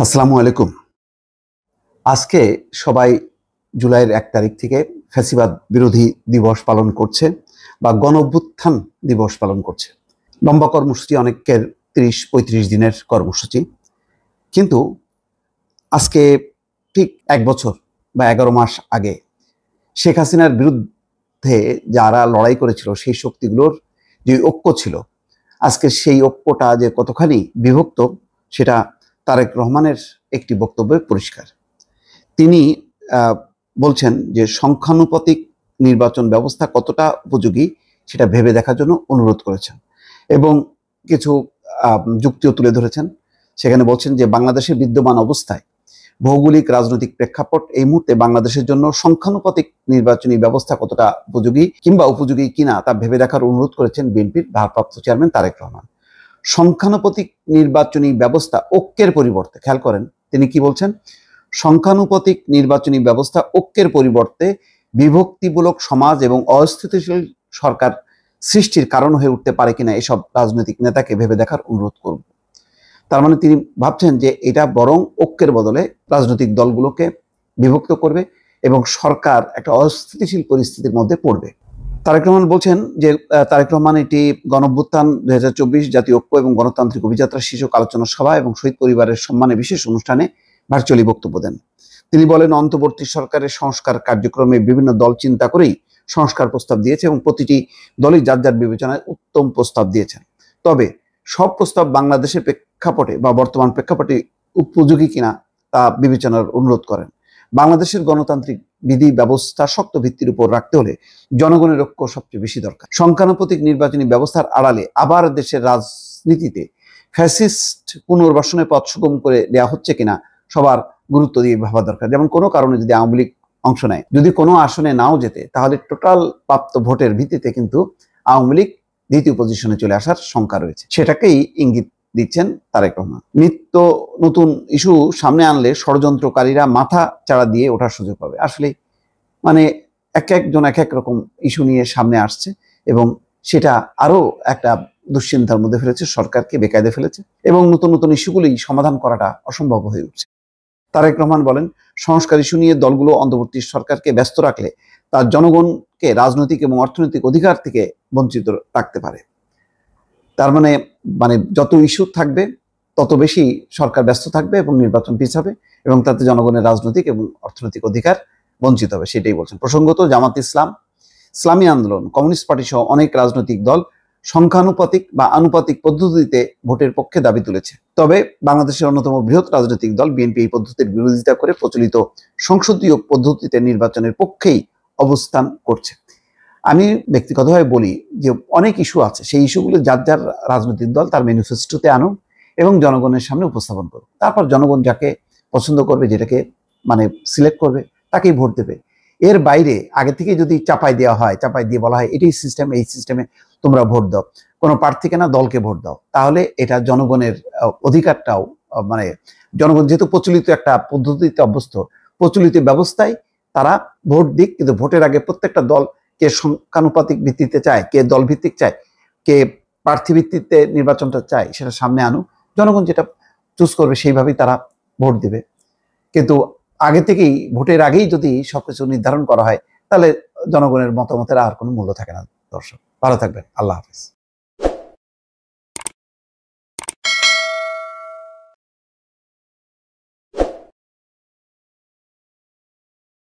আসসালামু আলাইকুম। আজকে সবাই জুলাইয়ের ১ তারিখ থেকে ফ্যাসিবাদ বিরোধী দিবস পালন করছে বা গণঅভ্যুত্থান দিবস পালন করছে। লম্বা কর্মসূচি, অনেকের ৩০-৩৫ দিনের কর্মসূচি। কিন্তু আজকে ঠিক ১ বছর বা ১১ মাস আগে শেখ হাসিনার বিরুদ্ধে যারা লড়াই করেছিল, সেই শক্তিগুলোর যে ঐক্য ছিল, আজকে সেই ঐক্যটা যে কতখানি বিভক্ত সেটা তারেক রহমানের একটি বক্তব্যে পরিষ্কার। তিনি বলছেন যে সংখ্যানুপাতিক নির্বাচন ব্যবস্থা কতটা উপযোগী সেটা ভেবে দেখার জন্য অনুরোধ করেছেন এবং কিছু যুক্তিও তুলে ধরেছেন। সেখানে বলছেন যে বাংলাদেশের বিদ্যমান অবস্থায় ভৌগোলিক রাজনৈতিক প্রেক্ষাপট এই মুহূর্তে বাংলাদেশের জন্য সংখ্যানুপাতিক নির্বাচনী ব্যবস্থা কতটা উপযোগী কিংবা উপযোগী কিনা তা ভেবে দেখার অনুরোধ করেছেন বিএনপির ভারপ্রাপ্ত চেয়ারম্যান তারেক রহমান। সংখ্যানুপাতিক নির্বাচনী ব্যবস্থা ঐক্যের পরিবর্তে, খেয়াল করেন তিনি কি বলছেন, সংখ্যানুপাতিক নির্বাচনী ব্যবস্থা ঐক্যের পরিবর্তে বিভক্তিমূলক সমাজ এবং অস্থিতিশীল সরকার সৃষ্টির কারণ হয়ে উঠতে পারে কিনা এসব রাজনৈতিক নেতাকে ভেবে দেখার অনুরোধ করব। তার মানে তিনি ভাবছেন যে এটা বরং ঐক্যের বদলে রাজনৈতিক দলগুলোকে বিভক্ত করবে এবং সরকার একটা অস্থিতিশীল পরিস্থিতির মধ্যে পড়বে। তারেক রহমান বলছেন যে তারেক রহমান এটি গণঅভ্যুত্থান ২০২৪ জাতীয় ঐক্য এবং গণতান্ত্রিক অভিযাত্রা শীর্ষক আলোচনা সভা এবং শহীদ পরিবারের সম্মানে বিশেষ অনুষ্ঠানে ভার্চুয়ালি বক্তব্য দেন। তিনি বলেন, অন্তর্বর্তী সরকারের সংস্কার কার্যক্রমে বিভিন্ন দল চিন্তা করেই সংস্কার প্রস্তাব দিয়েছে এবং প্রতিটি দলই যার যার বিবেচনায় উত্তম প্রস্তাব দিয়েছেন। তবে সব প্রস্তাব বাংলাদেশের প্রেক্ষাপটে বা বর্তমান প্রেক্ষাপটে উপযোগী কিনা তা বিবেচনার অনুরোধ করেন। বাংলাদেশের গণতান্ত্রিক বিধি ব্যবস্থা শক্ত ভিত্তির উপর রাখতে হলে জনগণের ঐক্য সবচেয়ে বেশি দরকার। সংখ্যানুপাতিক নির্বাচনী ব্যবস্থার আড়ালে আবার দেশের রাজনীতিতে ফ্যাসিস্ট পুনর্বাসনের পথ সুগম করে দেওয়া হচ্ছে কিনা সবার গুরুত্ব দিয়ে ভাবা দরকার। যেমন কোনো কারণে যদি আওয়ামী লীগ অংশ নেয়, যদি কোনো আসনে নাও যেতে, তাহলে টোটাল প্রাপ্ত ভোটের ভিত্তিতে কিন্তু আওয়ামী লীগ দ্বিতীয় পজিশনে চলে আসার শঙ্কা রয়েছে। সেটাকেই ইঙ্গিত দিচ্ছেন তারেক রহমান। নিত্য নতুন ইস্যু সামনে আনলে ষড়যন্ত্রকারীরা মাথা চাড়া দিয়ে ওঠার সুযোগ পাবে। আসলে মানে একজন এক এক রকম ইস্যু নিয়ে সামনে আসছে এবং সেটা আরো একটা দুশ্চিন্তার মধ্যে ফেলেছে, সরকারকে বেকায়দে ফেলেছে এবং নতুন নতুন ইস্যুগুলি সমাধান করাটা অসম্ভব হয়ে উঠছে। তারেক রহমান বলেন, সংস্কার ইস্যু নিয়ে দলগুলো অন্তর্বর্তী সরকারকে ব্যস্ত রাখলে তার জনগণকে রাজনৈতিক এবং অর্থনৈতিক অধিকার থেকে বঞ্চিত রাখতে পারে। তার মানে যত ইস্যু থাকবে তত বেশি সরকার ব্যস্ত থাকবে এবং নির্বাচন পিছাবে এবং তাতে জনগণের রাজনৈতিক এবং অর্থনৈতিক অধিকার বঞ্চিত হবে, সেটাই বলছেন। প্রসঙ্গত, জামাত ইসলাম, ইসলামী আন্দোলন, কমিউনিস্ট পার্টি সহ অনেক রাজনৈতিক দল সংখ্যানুপাতিক বা আনুপাতিক পদ্ধতিতে ভোটের পক্ষে দাবি তুলেছে। তবে বাংলাদেশের অন্যতম বৃহৎ রাজনৈতিক দল বিএনপি এই পদ্ধতির বিরোধিতা করে প্রচলিত সংসদীয় পদ্ধতিতে নির্বাচনের পক্ষেই অবস্থান করছে। আমি ব্যক্তিগতভাবে বলি যে অনেক ইস্যু আছে, সেই ইস্যুগুলো যার যার রাজনৈতিক দল তার ম্যানিফেস্টোতে আনুক এবং জনগণের সামনে উপস্থাপন করুক। তারপর জনগণ যাকে পছন্দ করবে, যেটাকে সিলেক্ট করবে, তাকেই ভোট দেবে। এর বাইরে আগে থেকে যদি চাপাই দেওয়া হয়, চাপাই দিয়ে বলা হয় এটাই সিস্টেম, এই সিস্টেমে তোমরা ভোট দাও, কোনো প্রার্থীকে না দলকে ভোট দাও, তাহলে এটা জনগণের অধিকারটাও জনগণ যেহেতু প্রচলিত একটা পদ্ধতিতে অভ্যস্ত, প্রচলিত ব্যবস্থায় তারা ভোট দিক, কিন্তু ভোটের আগে প্রত্যেকটা দল কে সংখ্যানুপাতিক ভিত্তিতে চায়, কে দল ভিত্তিক চায়, কে প্রার্থী ভিত্তিতে নির্বাচনটা চায়, সেটা সামনে আনুক। জনগণ যেটা চুজ করবে সেইভাবেই তারা ভোট দিবে। কিন্তু আগে থেকেই, ভোটের আগেই যদি সবকিছু নির্ধারণ করা হয়, তাহলে জনগণের মতামতের আর কোনো মূল্য থাকে না। দর্শক ভালো থাকবেন, আল্লাহ হাফেজ।